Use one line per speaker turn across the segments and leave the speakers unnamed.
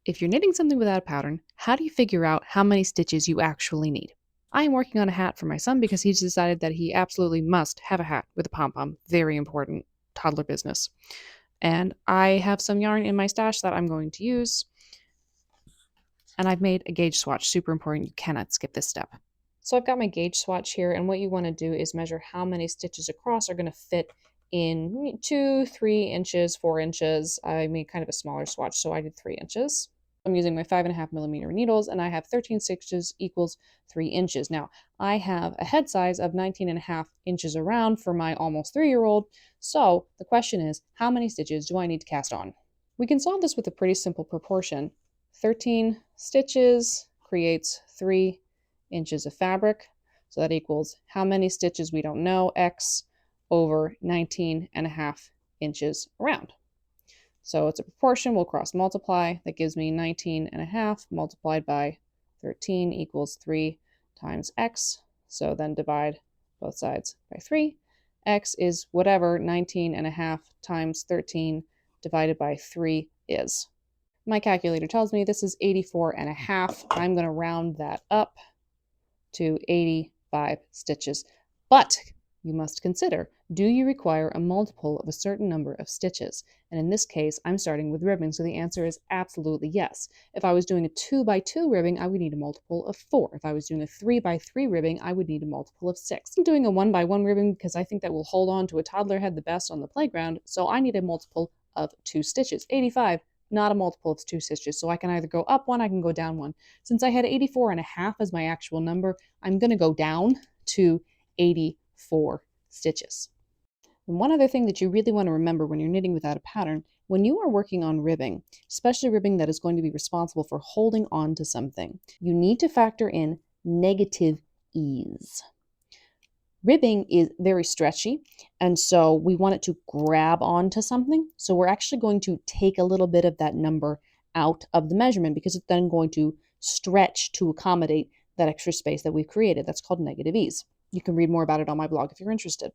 If you're knitting something without a pattern, how do you figure out how many stitches you actually need? I am working on a hat for my son because he's decided that he absolutely must have a hat with a pom-pom. Very important toddler business. And I have some yarn in my stash that I'm going to use. And I've made a gauge swatch. Super important. You cannot skip this step. So I've got my gauge swatch here, and what you want to do is measure how many stitches across are going to fit in 2, 3 inches, 4 inches. I made kind of a smaller swatch, so I did 3 inches. I'm using my 5.5mm needles, and I have 13 stitches equals 3 inches. Now, I have a head size of 19.5 inches around for my almost 3-year-old, so the question is, how many stitches do I need to cast on? We can solve this with a pretty simple proportion. 13 stitches creates 3 inches of fabric, so that equals how many stitches we don't know, x over 19.5 inches around. So it's a proportion, we'll cross multiply. That gives me 19.5 multiplied by 13 equals 3 times x. So then divide both sides by 3. X is whatever 19.5 times 13 divided by 3 is. My calculator tells me this is 84.5. I'm going to round that up to 85 stitches. But you must consider, do you require a multiple of a certain number of stitches? And in this case, I'm starting with ribbing, so the answer is absolutely yes. If I was doing a 2x2 ribbing, I would need a multiple of 4. If I was doing a 3x3 ribbing, I would need a multiple of 6. I'm doing a 1x1 ribbing because I think that will hold on to a toddler head the best on the playground, so I need a multiple of 2 stitches. 85, not a multiple of 2 stitches, so I can either go up 1, I can go down 1. Since I had 84.5 as my actual number, I'm going to go down to 84 stitches. And one other thing that you really want to remember when you're knitting without a pattern, when you are working on ribbing, especially ribbing that is going to be responsible for holding on to something, you need to factor in negative ease. Ribbing is very stretchy, and so we want it to grab onto something. So we're actually going to take a little bit of that number out of the measurement because it's then going to stretch to accommodate that extra space that we've created. That's called negative ease. You can read more about it on my blog if you're interested.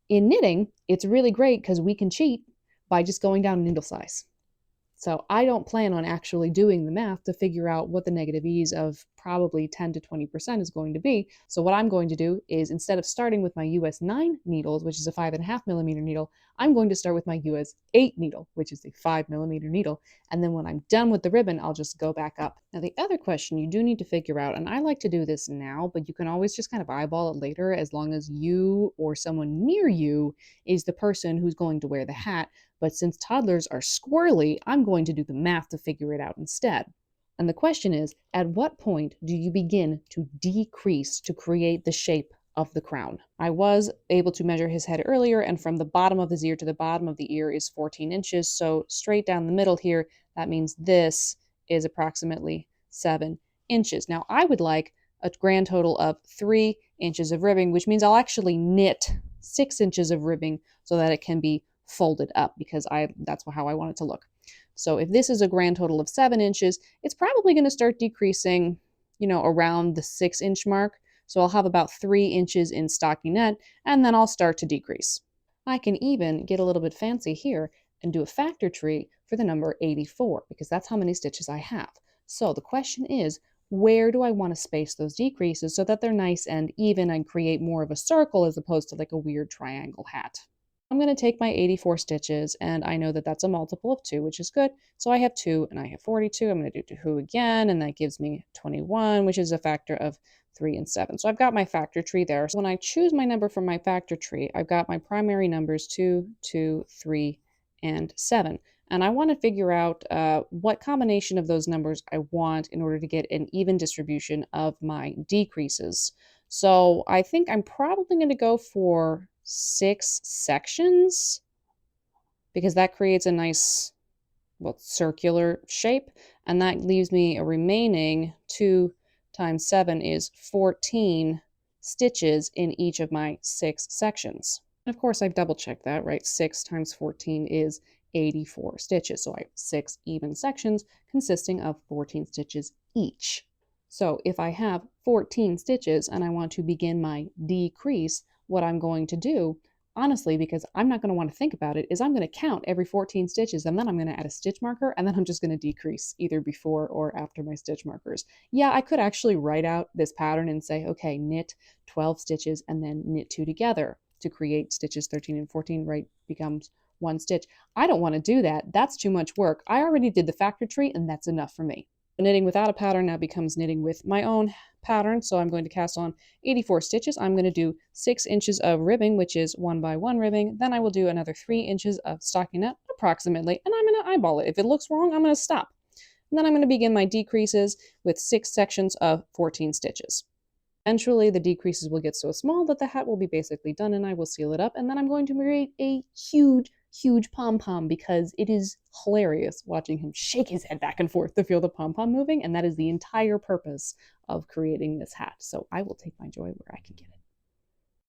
In knitting, it's really great because we can cheat by just going down needle size. So I don't plan on actually doing the math to figure out what the negative ease of probably 10 to 20% is going to be. So what I'm going to do is, instead of starting with my US 9 needles, which is a 5.5mm needle, I'm going to start with my US 8 needle, which is a 5mm needle. And then when I'm done with the ribbon, I'll just go back up. Now the other question you do need to figure out, and I like to do this now, but you can always just kind of eyeball it later as long as you or someone near you is the person who's going to wear the hat. But since toddlers are squirrely, I'm going to do the math to figure it out instead. And the question is, at what point do you begin to decrease to create the shape of the crown? I was able to measure his head earlier, and from the bottom of his ear to the bottom of the ear is 14 inches. So straight down the middle here, that means this is approximately 7 inches. Now I would like a grand total of 3 inches of ribbing, which means I'll actually knit 6 inches of ribbing so that it can be folded up because that's how I want it to look. So if this is a grand total of 7 inches, it's probably going to start decreasing, around the 6-inch mark. So I'll have about 3 inches in stockinette, and then I'll start to decrease. I can even get a little bit fancy here and do a factor tree for the number 84 because that's how many stitches I have. So the question is, where do I want to space those decreases so that they're nice and even and create more of a circle as opposed to like a weird triangle hat? I'm going to take my 84 stitches, and I know that that's a multiple of 2, which is good. So I have 2 and I have 42. I'm going to do 2 again, and that gives me 21, which is a factor of 3 and 7. So I've got my factor tree there. So when I choose my number from my factor tree, I've got my primary numbers 2, 2, 3, and 7. And I want to figure out what combination of those numbers I want in order to get an even distribution of my decreases. So I think I'm probably going to go for 6 sections because that creates a nice, circular shape, and that leaves me a remaining 2 times 7 is 14 stitches in each of my 6 sections. And of course, I've double checked that, right? 6 times 14 is 84 stitches. So I have 6 even sections consisting of 14 stitches each. So if I have 14 stitches and I want to begin my decrease, what I'm going to do, honestly, because I'm not going to want to think about it, is I'm going to count every 14 stitches and then I'm going to add a stitch marker and then I'm just going to decrease either before or after my stitch markers. Yeah, I could actually write out this pattern and say, okay, knit 12 stitches and then knit two together to create stitches 13 and 14, right? Becomes one stitch. I don't want to do that. That's too much work. I already did the factor tree and that's enough for me. Knitting without a pattern now becomes knitting with my own pattern. So I'm going to cast on 84 stitches. I'm going to do 6 inches of ribbing, which is 1 by 1 ribbing. Then I will do another 3 inches of stockinette approximately, and I'm going to eyeball it. If it looks wrong, I'm going to stop. And then I'm going to begin my decreases with 6 sections of 14 stitches. Eventually, the decreases will get so small that the hat will be basically done, and I will seal it up. And then I'm going to create a huge, huge pom-pom because it is hilarious watching him shake his head back and forth to feel the pom-pom moving, and that is the entire purpose of creating this hat. So I will take my joy where I can get it.